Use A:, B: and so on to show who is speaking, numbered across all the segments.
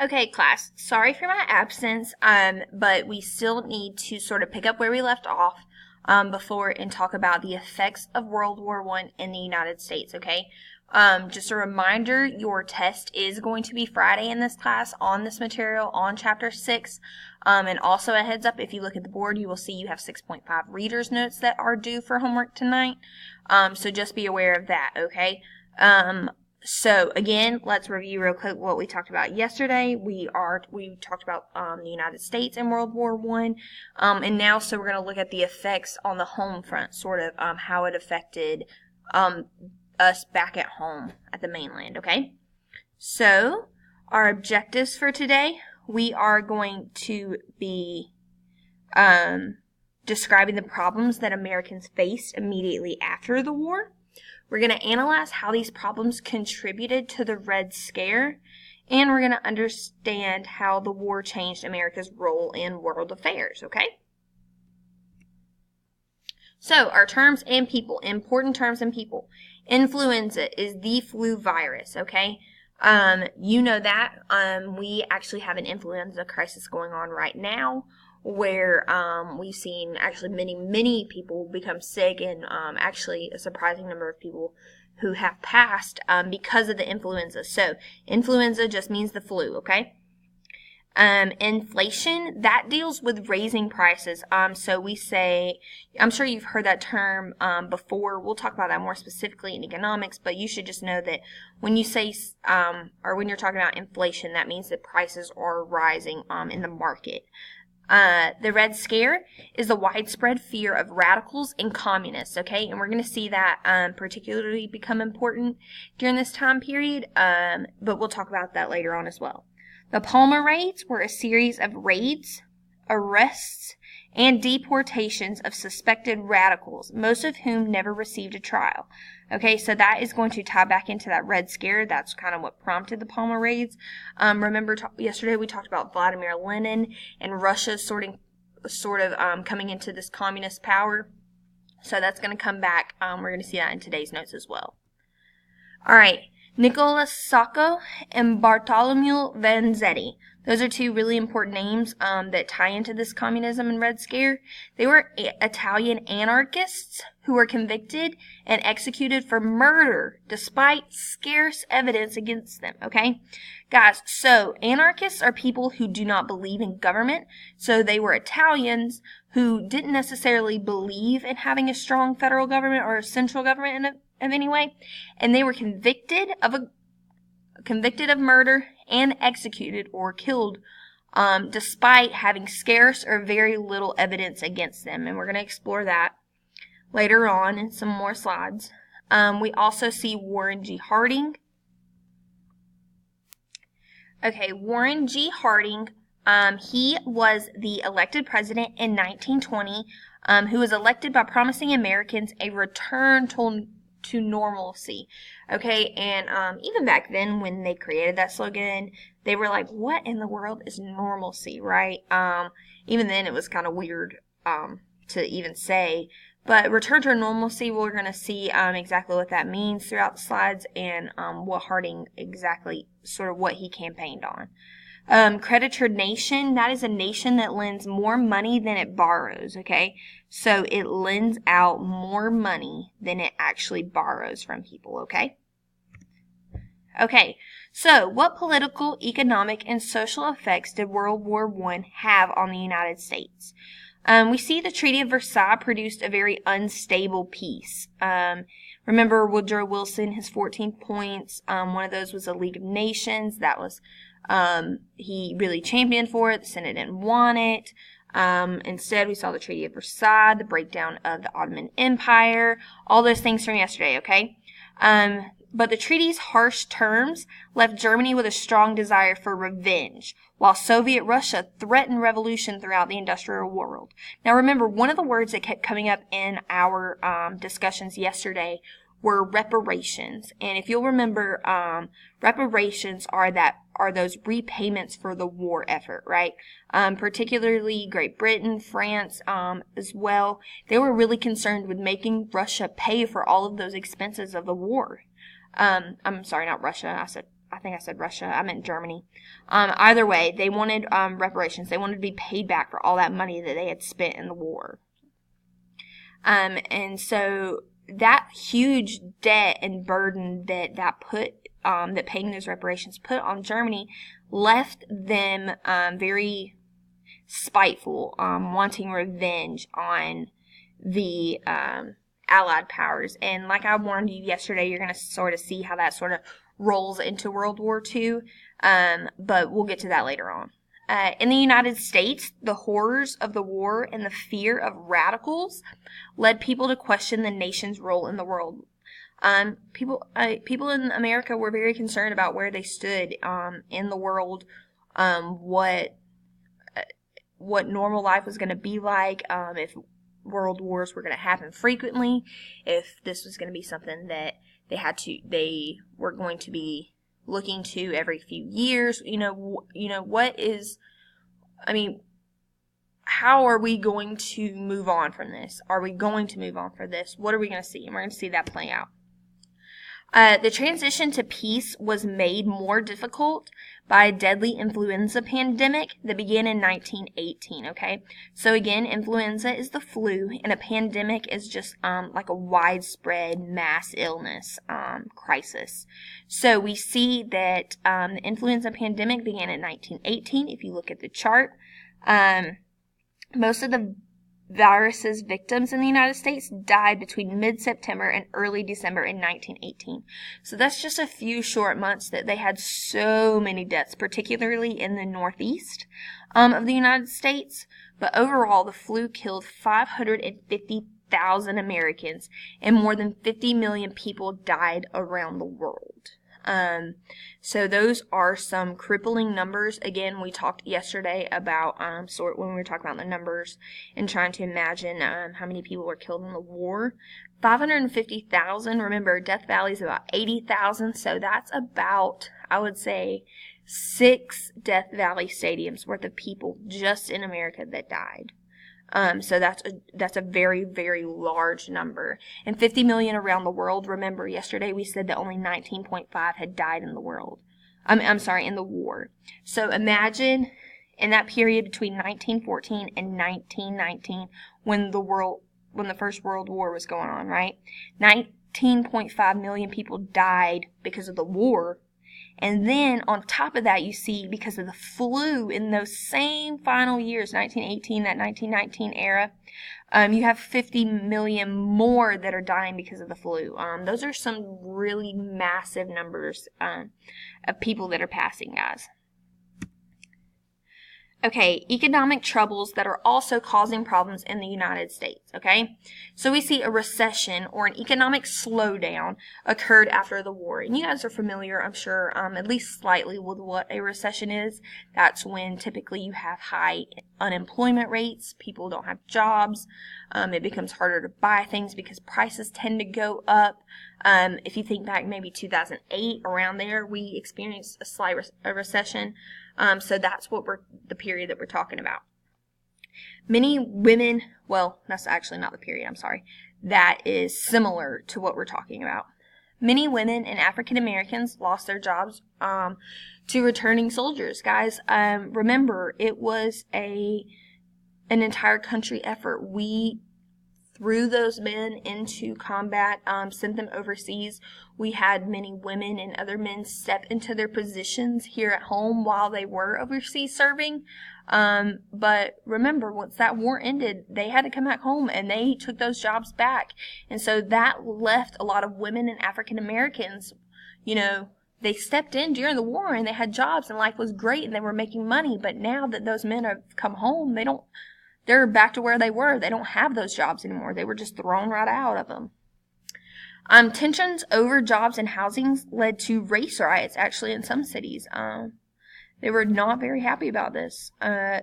A: Okay, class, sorry for my absence, but we still need to sort of pick up where we left off before and talk about the effects of World War I in the United States, okay? Just a reminder, your test is going to be Friday in this class on this material on Chapter 6. And also a heads up, if you look at the board, you will see you have 6.5 reader's notes that are due for homework tonight. So just be aware of that, okay? So again, let's review real quick what we talked about yesterday. We talked about the United States in World War I, and now so we're going to look at the effects on the home front, sort of how it affected us back at home at the mainland. Okay, so our objectives for today, we are going to be describing the problems that Americans faced immediately after the war. We're going to analyze how these problems contributed to the Red Scare, and we're going to understand how the war changed America's role in world affairs, okay? So, our terms and people, important terms and people. Influenza is the flu virus, okay? You know that. We actually have an influenza crisis going on right now, where we've seen actually many people become sick, and actually a surprising number of people who have passed because of the influenza. So influenza just means the flu, okay? Inflation, that deals with raising prices. So we say, I'm sure you've heard that term before. We'll talk about that more specifically in economics, but you should just know that when you say, or when you're talking about inflation, that means that prices are rising in the market. The Red Scare is the widespread fear of radicals and communists, okay? And we're going to see that particularly become important during this time period, but we'll talk about that later on as well. The Palmer raids were a series of raids, arrests, and deportations of suspected radicals, most of whom never received a trial. Okay, so that is going to tie back into that Red Scare. That's kind of what prompted the Palmer raids. Remember yesterday we talked about Vladimir Lenin and Russia sort of coming into this communist power. So that's going to come back. We're going to see that in today's notes as well. All right, Nicola Sacco and Bartholomew Vanzetti. Those are two really important names that tie into this communism and Red Scare. They were Italian anarchists who were convicted and executed for murder despite scarce evidence against them, okay? Guys, so anarchists are people who do not believe in government. So they were Italians who didn't necessarily believe in having a strong federal government or a central government in any way. And they were convicted of murder and executed or killed despite having scarce or very little evidence against them. And we're going to explore that later on in some more slides. We also see Warren G. Harding. Okay, Warren G. Harding, he was the elected president in 1920, who was elected by promising Americans a return to normalcy. Okay, and even back then when they created that slogan, they were like, what in the world is normalcy, right? Even then it was kind of weird to even say. But return to normalcy, we're going to see exactly what that means throughout the slides, and what Harding exactly, sort of what he campaigned on. Creditor nation, that is a nation that lends more money than it borrows, okay? So it lends out more money than it actually borrows from people, okay? Okay, so what political, economic, and social effects did World War I have on the United States? We see the Treaty of Versailles produced a very unstable peace. Remember Woodrow Wilson, his 14 points. One of those was the League of Nations. That was, he really championed for it. The Senate didn't want it. Instead, we saw the Treaty of Versailles, the breakdown of the Ottoman Empire, all those things from yesterday, okay? But the treaty's harsh terms left Germany with a strong desire for revenge, while Soviet Russia threatened revolution throughout the industrial world. Now remember, one of the words that kept coming up in our discussions yesterday were reparations. And if you'll remember, reparations are those repayments for the war effort, right? Particularly Great Britain, France, as well. They were really concerned with making Russia pay for all of those expenses of the war. I'm sorry, not Russia. I think I said Russia. I meant Germany. Either way, they wanted reparations. They wanted to be paid back for all that money that they had spent in the war. And so that huge debt and burden that paying those reparations put on Germany left them very spiteful, wanting revenge on the Allied powers. And like I warned you yesterday, you're going to sort of see how that sort of rolls into World War II, but we'll get to that later on. In the United States, the horrors of the war and the fear of radicals led people to question the nation's role in the world. People in America were very concerned about where they stood in the world, what normal life was going to be like, if world wars were going to happen frequently, if this was going to be something that they were going to be looking to every few years. How are we going to move on from this? Are we going to move on from this? What are we going to see? And we're going to see that play out. The transition to peace was made more difficult by a deadly influenza pandemic that began in 1918, okay? So again, influenza is the flu, and a pandemic is just like a widespread mass illness crisis. So we see that the influenza pandemic began in 1918. If you look at the chart, most of the virus's victims in the United States died between mid-September and early December in 1918. So that's just a few short months that they had so many deaths, particularly in the Northeast of the United States. But overall, the flu killed 550,000 Americans, and more than 50 million people died around the world. So those are some crippling numbers. Again, we talked yesterday about, when we were talking about the numbers and trying to imagine, how many people were killed in the war. 550,000, remember, Death Valley is about 80,000, so that's about, I would say, 6 Death Valley stadiums worth of people just in America that died. So that's a very, very large number. And 50 million around the world. Remember, yesterday we said that only 19.5 had died in the world. in the war. So imagine in that period between 1914 and 1919 when the First World War was going on, right? 19.5 million people died because of the war. And then on top of that, you see, because of the flu in those same final years, 1918, that 1919 era, you have 50 million more that are dying because of the flu. Those are some really massive numbers of people that are passing, guys. Okay, economic troubles that are also causing problems in the United States, okay? So we see a recession or an economic slowdown occurred after the war. And you guys are familiar, I'm sure, at least slightly with what a recession is. That's when typically you have high unemployment rates, people don't have jobs, it becomes harder to buy things because prices tend to go up. If you think back maybe 2008, around there, we experienced a slight recession. So that's the period that we're talking about. Many women, well, that's actually not the period, I'm sorry. That is similar to what we're talking about. Many women and African Americans lost their jobs to returning soldiers. Guys, remember, it was an entire country effort. We threw those men into combat, sent them overseas. We had many women and other men step into their positions here at home while they were overseas serving. But remember, once that war ended, they had to come back home and they took those jobs back. And so that left a lot of women and African Americans, they stepped in during the war and they had jobs and life was great and they were making money. But now that those men have come home, they're back to where they were. They don't have those jobs anymore. They were just thrown right out of them. Tensions over jobs and housing led to race riots, actually, in some cities. They were not very happy about this.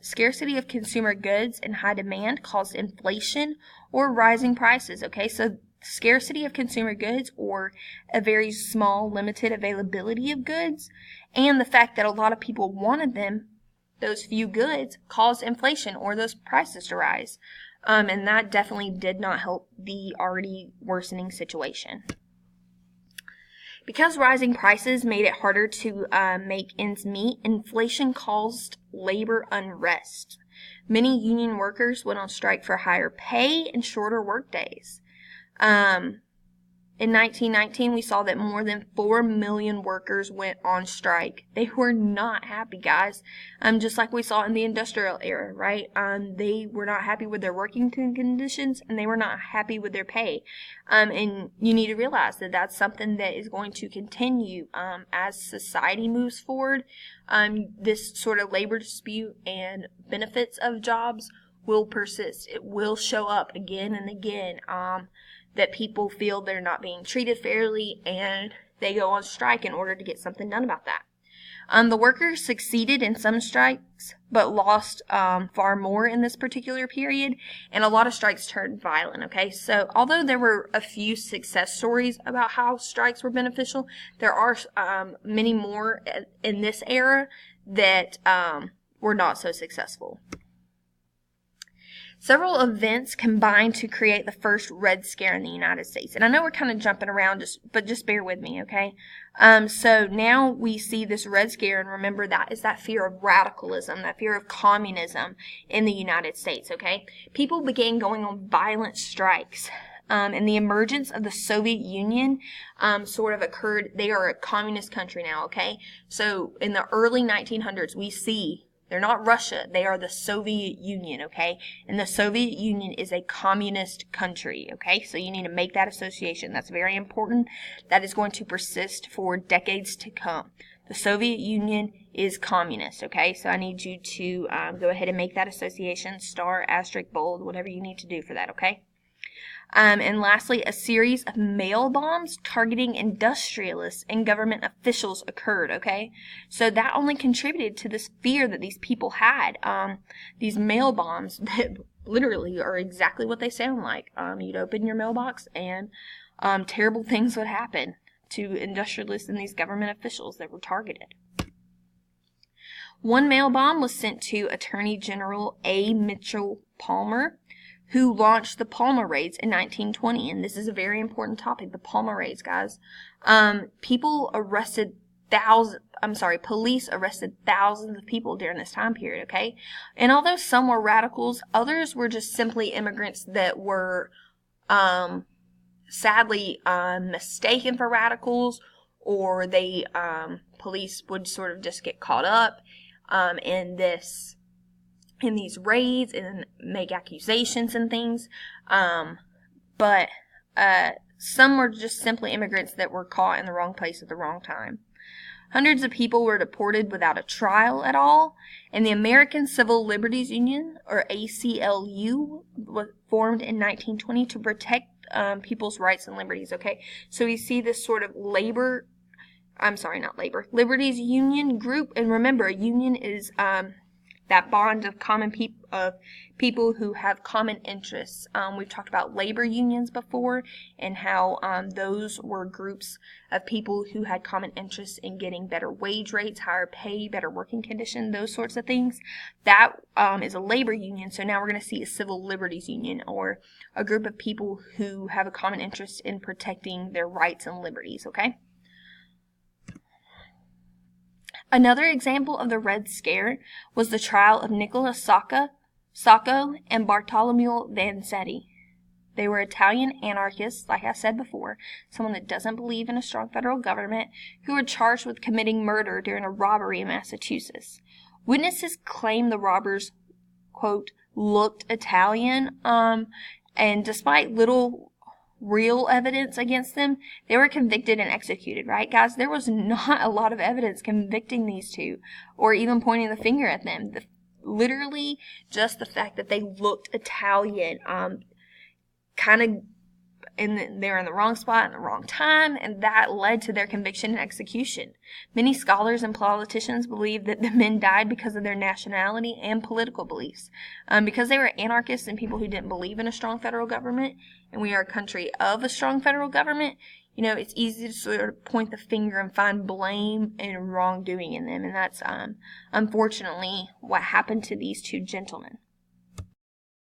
A: Scarcity of consumer goods and high demand caused inflation or rising prices. Okay, so scarcity of consumer goods or a very small, limited availability of goods, and the fact that a lot of people wanted them, those few goods, caused inflation or those prices to rise. And that definitely did not help the already worsening situation. Because rising prices made it harder to make ends meet, inflation caused labor unrest. Many union workers went on strike for higher pay and shorter work days. In 1919, we saw that more than 4 million workers went on strike. They were not happy, guys. Just like we saw in the industrial era, right? They were not happy with their working conditions, and they were not happy with their pay. And you need to realize that that's something that is going to continue as society moves forward. This sort of labor dispute and benefits of jobs will persist. It will show up again and again. That people feel they're not being treated fairly, and they go on strike in order to get something done about that. The workers succeeded in some strikes, but lost far more in this particular period, and a lot of strikes turned violent, okay? So although there were a few success stories about how strikes were beneficial, there are many more in this era that were not so successful. Several events combined to create the first Red Scare in the United States. And I know we're kind of jumping around, but just bear with me, okay? So now we see this Red Scare, and remember that is that fear of radicalism, that fear of communism in the United States, okay? People began going on violent strikes. And the emergence of the Soviet Union sort of occurred. They are a communist country now, okay? So in the early 1900s, we see they're not Russia. They are the Soviet Union, okay? And the Soviet Union is a communist country, okay? So you need to make that association. That's very important. That is going to persist for decades to come. The Soviet Union is communist, okay? So I need you to go ahead and make that association, star, asterisk, bold, whatever you need to do for that, okay? And lastly, a series of mail bombs targeting industrialists and government officials occurred, okay? So that only contributed to this fear that these people had. These mail bombs that literally are exactly what they sound like. You'd open your mailbox and terrible things would happen to industrialists and these government officials that were targeted. One mail bomb was sent to Attorney General A. Mitchell Palmer, who launched the Palmer raids in 1920. And this is a very important topic, the Palmer raids, guys. Police arrested thousands of people during this time period, okay? And although some were radicals, others were just simply immigrants that were, sadly, mistaken for radicals, or they, police would sort of just get caught up, in these raids and make accusations and things. But some were just simply immigrants that were caught in the wrong place at the wrong time. Hundreds of people were deported without a trial at all, and the American Civil Liberties Union, or ACLU, was formed in 1920 to protect people's rights and liberties, okay? So we see this sort of liberties union group, and remember, a union is that bond of people who have common interests. We've talked about labor unions before, and how those were groups of people who had common interests in getting better wage rates, higher pay, better working conditions, those sorts of things. That is a labor union. So now we're going to see a civil liberties union, or a group of people who have a common interest in protecting their rights and liberties, okay? Another example of the Red Scare was the trial of Nicholas Sacco and Bartolomeo Vanzetti. They were Italian anarchists, like I said before, someone that doesn't believe in a strong federal government, who were charged with committing murder during a robbery in Massachusetts. Witnesses claim the robbers, quote, looked Italian, and despite little real evidence against them, they were convicted and executed, right, guys? There was not a lot of evidence convicting these two, or even pointing the finger at them. Literally, just the fact that they looked Italian, they're in the wrong spot at the wrong time, and that led to their conviction and execution. Many scholars and politicians believe that the men died because of their nationality and political beliefs. Because they were anarchists and people who didn't believe in a strong federal government, and we are a country of a strong federal government, it's easy to sort of point the finger and find blame and wrongdoing in them, and that's unfortunately what happened to these two gentlemen.